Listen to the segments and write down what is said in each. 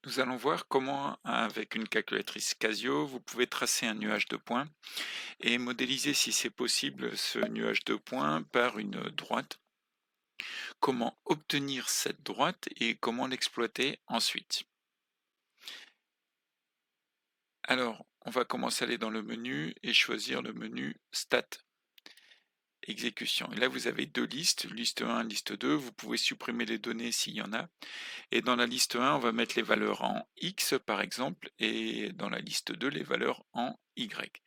Nous allons voir comment, avec une calculatrice Casio, vous pouvez tracer un nuage de points et modéliser, si c'est possible, ce nuage de points par une droite. Comment obtenir cette droite et comment l'exploiter ensuite. Alors, on va commencer à aller dans le menu et choisir le menu Stat, Exécution. Et là, vous avez deux listes, liste 1, liste 2. Vous pouvez supprimer les données s'il y en a. Et dans la liste 1, on va mettre les valeurs en X, par exemple, et dans la liste 2, les valeurs en Y.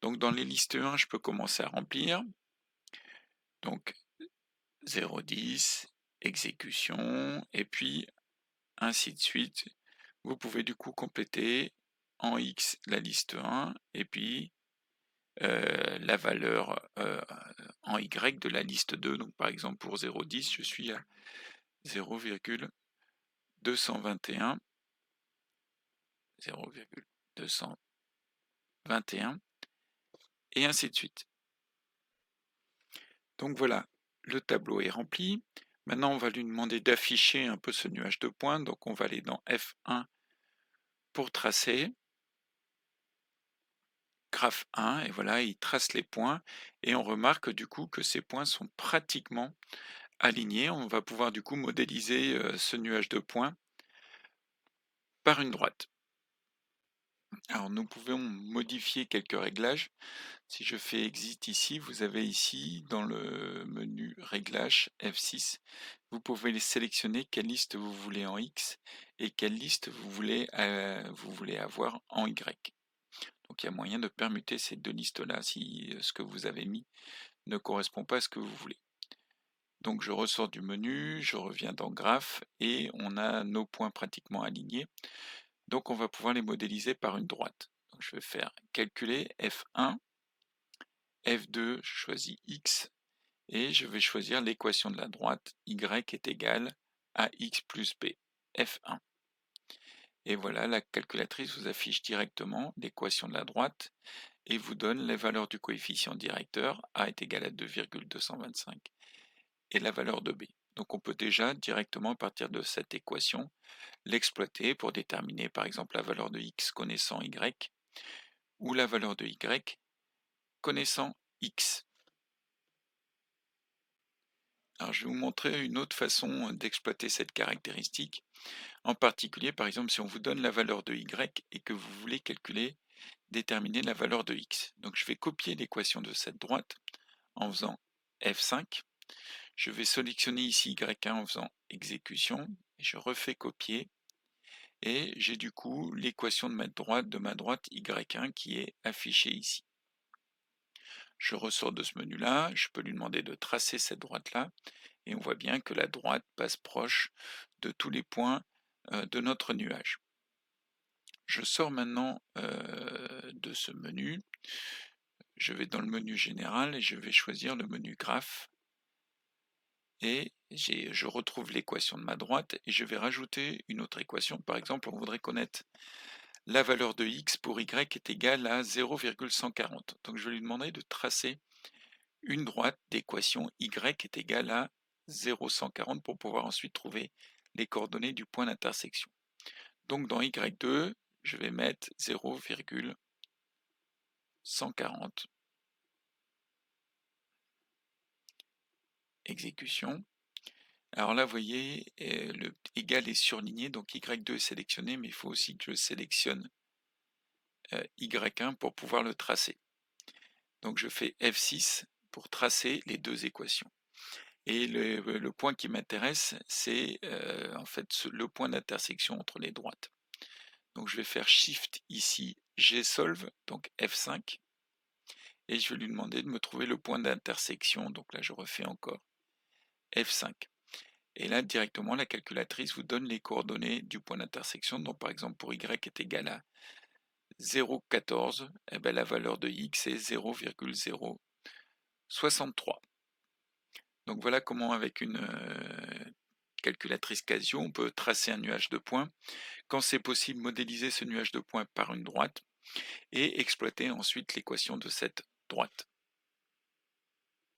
Donc dans les listes 1, je peux commencer à remplir. Donc 0,10, exécution, et puis ainsi de suite. Vous pouvez du coup compléter en X la liste 1, et puis la valeur en Y de la liste 2. Donc par exemple pour 0,10, je suis à 0,221, 0,221, et ainsi de suite. Donc voilà, le tableau est rempli. Maintenant, on va lui demander d'afficher un peu ce nuage de points. Donc on va aller dans F1 pour tracer, graphe 1, et voilà, il trace les points. Et on remarque du coup que ces points sont pratiquement alignés. On va pouvoir du coup modéliser ce nuage de points par une droite. Alors nous pouvons modifier quelques réglages. Si je fais Exit ici, vous avez ici dans le menu Réglages F6, vous pouvez sélectionner quelle liste vous voulez en X et quelle liste vous voulez avoir en Y. Donc il y a moyen de permuter ces deux listes-là si ce que vous avez mis ne correspond pas à ce que vous voulez. Donc je ressors du menu, je reviens dans Graphes et on a nos points pratiquement alignés. Donc on va pouvoir les modéliser par une droite. Donc je vais faire Calculer F1, F2, je choisis X, et je vais choisir l'équation de la droite, y est égal à x plus b, F1. Et voilà, la calculatrice vous affiche directement l'équation de la droite et vous donne les valeurs du coefficient directeur, a est égal à 2,225, et la valeur de b. Donc on peut déjà directement à partir de cette équation l'exploiter pour déterminer par exemple la valeur de x connaissant y ou la valeur de y connaissant x. Alors je vais vous montrer une autre façon d'exploiter cette caractéristique. En particulier, par exemple, si on vous donne la valeur de y et que vous voulez déterminer la valeur de x. Donc je vais copier l'équation de cette droite en faisant F5. Je vais sélectionner ici y1 en faisant exécution. Et je refais copier. Et j'ai du coup l'équation de ma droite y1 qui est affichée ici. Je ressors de ce menu-là, je peux lui demander de tracer cette droite-là, et on voit bien que la droite passe proche de tous les points de notre nuage. Je sors maintenant de ce menu, je vais dans le menu général et je vais choisir le menu graphe, et je retrouve l'équation de ma droite et je vais rajouter une autre équation. Par exemple, on voudrait connaître la valeur de x pour y est égale à 0,140. Donc je vais lui demander de tracer une droite d'équation y est égale à 0,140 pour pouvoir ensuite trouver les coordonnées du point d'intersection. Donc dans y2, je vais mettre 0,140, exécution. Alors là, vous voyez, le égal est surligné, donc y2 est sélectionné, mais il faut aussi que je sélectionne y1 pour pouvoir le tracer. Donc je fais F6 pour tracer les deux équations. Et le point qui m'intéresse, c'est en fait le point d'intersection entre les droites. Donc je vais faire Shift ici, Gsolve, donc F5, et je vais lui demander de me trouver le point d'intersection. Donc là, je refais encore F5. Et là, directement, la calculatrice vous donne les coordonnées du point d'intersection. Donc par exemple, pour y est égal à 0,14, eh bien, la valeur de x est 0,063. Donc voilà comment avec une calculatrice Casio, on peut tracer un nuage de points. Quand c'est possible, modéliser ce nuage de points par une droite et exploiter ensuite l'équation de cette droite.